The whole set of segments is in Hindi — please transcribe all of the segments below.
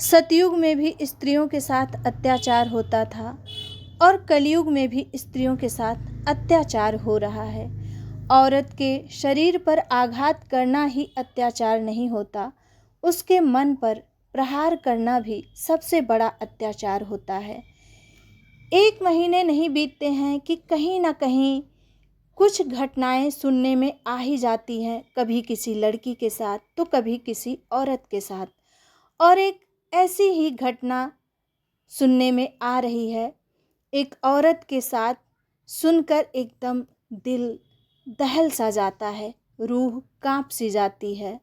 सतयुग में भी स्त्रियों के साथ अत्याचार होता था और कलयुग में भी स्त्रियों के साथ अत्याचार हो रहा है। औरत के शरीर पर आघात करना ही अत्याचार नहीं होता, उसके मन पर प्रहार करना भी सबसे बड़ा अत्याचार होता है। 1 महीने नहीं बीतते हैं कि कहीं ना कहीं कुछ घटनाएं सुनने में आ ही जाती हैं, कभी किसी लड़की के साथ तो कभी किसी औरत के साथ। और एक ऐसी ही घटना सुनने में आ रही है, एक औरत के साथ सुनकर एकदम दिल दहल सा जाता है, रूह कांप सी जाती है।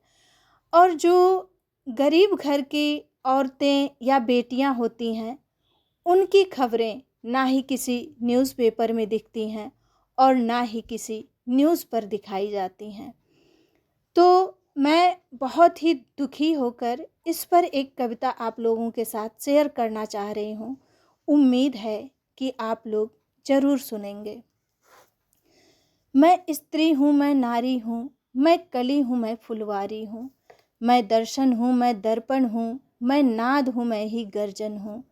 और जो गरीब घर की औरतें या बेटियां होती हैं, उनकी खबरें ना ही किसी न्यूज़पेपर में दिखती हैं और ना ही किसी न्यूज़ पर दिखाई जाती हैं। तो मैं बहुत ही दुखी होकर इस पर एक कविता आप लोगों के साथ शेयर करना चाह रही हूँ। उम्मीद है कि आप लोग ज़रूर सुनेंगे। मैं स्त्री हूँ, मैं नारी हूँ, मैं कली हूँ, मैं फुलवारी हूँ, मैं दर्शन हूँ, मैं दर्पण हूँ, मैं नाद हूँ, मैं ही गर्जन हूँ,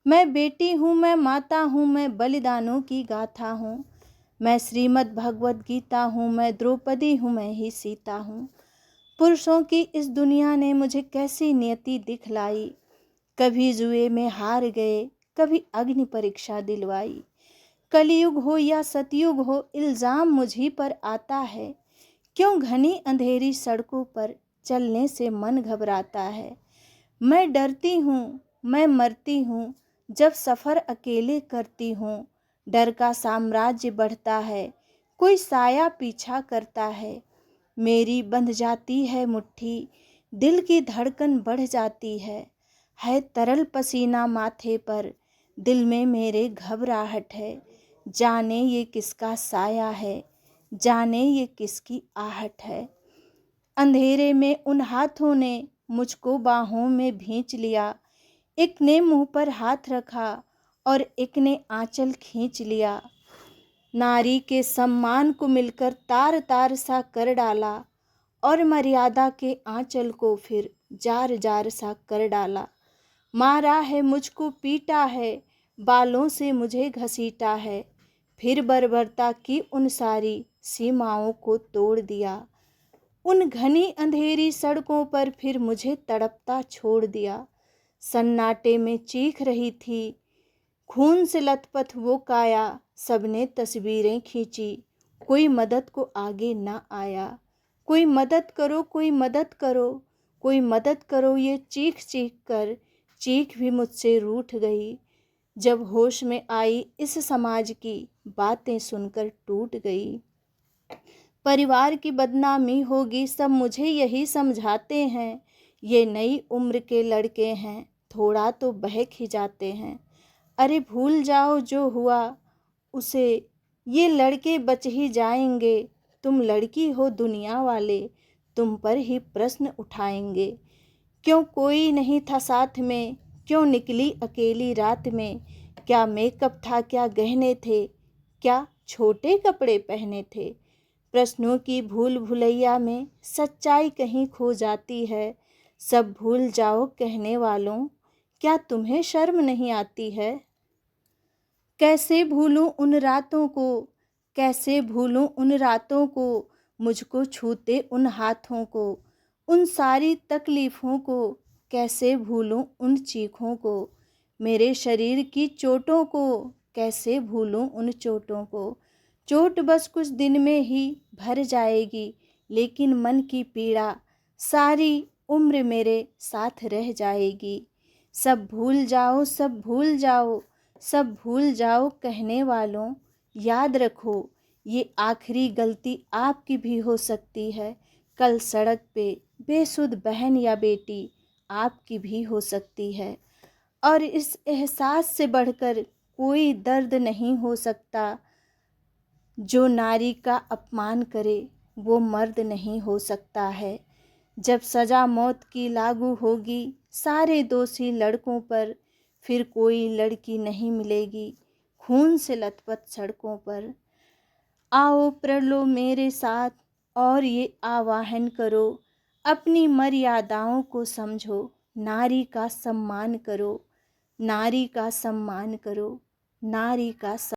मैं बेटी हूँ, मैं माता हूँ, मैं बलिदानों की गाथा हूँ, मैं श्रीमद् भगवद गीता हूँ, मैं द्रौपदी हूँ, मैं ही सीता हूँ। पुरुषों की इस दुनिया ने मुझे कैसी नियति दिखलाई, कभी जुए में हार गए, कभी अग्नि परीक्षा दिलवाई। कलयुग हो या सतयुग हो, इल्ज़ाम मुझी पर आता है, क्यों घनी अंधेरी सड़कों पर चलने से मन घबराता है। मैं डरती हूँ, मैं मरती हूँ, जब सफ़र अकेले करती हूँ। डर का साम्राज्य बढ़ता है, कोई साया पीछा करता है। मेरी बंध जाती है मुट्ठी, दिल की धड़कन बढ़ जाती है तरल पसीना माथे पर, दिल में मेरे घबराहट है। जाने ये किसका साया है, जाने ये किसकी आहट है। अंधेरे में उन हाथों ने मुझको बाहों में भींच लिया, एक ने मुंह पर हाथ रखा और एक ने आंचल खींच लिया। नारी के सम्मान को मिलकर तार तार सा कर डाला और मर्यादा के आंचल को फिर जार जार सा कर डाला। मारा है मुझको, पीटा है, बालों से मुझे घसीटा है, फिर बर्बरता की उन सारी सीमाओं को तोड़ दिया। उन घनी अंधेरी सड़कों पर फिर मुझे तड़पता छोड़ दिया। सन्नाटे में चीख रही थी, खून से लथपथ वो काया, सबने तस्वीरें खींची, कोई मदद को आगे ना आया। कोई मदद करो, कोई मदद करो, कोई मदद करो, ये चीख चीख कर चीख भी मुझसे रूठ गई। जब होश में आई इस समाज की बातें सुनकर टूट गई। परिवार की बदनामी होगी, सब मुझे यही समझाते हैं। ये नई उम्र के लड़के हैं, थोड़ा तो बहक ही जाते हैं। अरे भूल जाओ जो हुआ उसे, ये लड़के बच ही जाएंगे। तुम लड़की हो, दुनिया वाले तुम पर ही प्रश्न उठाएंगे। क्यों कोई नहीं था साथ में, क्यों निकली अकेली रात में। क्या मेकअप था, क्या गहने थे, क्या छोटे कपड़े पहने थे। प्रश्नों की भूल भुलैया में सच्चाई कहीं खो जाती है। सब भूल जाओ कहने वालों, क्या तुम्हें शर्म नहीं आती है। कैसे भूलूं उन रातों को, कैसे भूलूं उन रातों को, मुझको छूते उन हाथों को, उन सारी तकलीफ़ों को। कैसे भूलूं उन चीखों को, मेरे शरीर की चोटों को। कैसे भूलूं उन चोटों को। चोट बस कुछ दिन में ही भर जाएगी, लेकिन मन की पीड़ा सारी उम्र मेरे साथ रह जाएगी। सब भूल जाओ, सब भूल जाओ, सब भूल जाओ कहने वालों, याद रखो ये आखिरी गलती आपकी भी हो सकती है। कल सड़क पे बेसुध बहन या बेटी आपकी भी हो सकती है। और इस एहसास से बढ़कर कोई दर्द नहीं हो सकता। जो नारी का अपमान करे वो मर्द नहीं हो सकता है। जब सज़ा मौत की लागू होगी सारे दोषी लड़कों पर, फिर कोई लड़की नहीं मिलेगी खून से लथपथ सड़कों पर। आओ प्रण लो मेरे साथ और ये आवाहन करो, अपनी मर्यादाओं को समझो, नारी का सम्मान करो, नारी का सम्मान करो, नारी का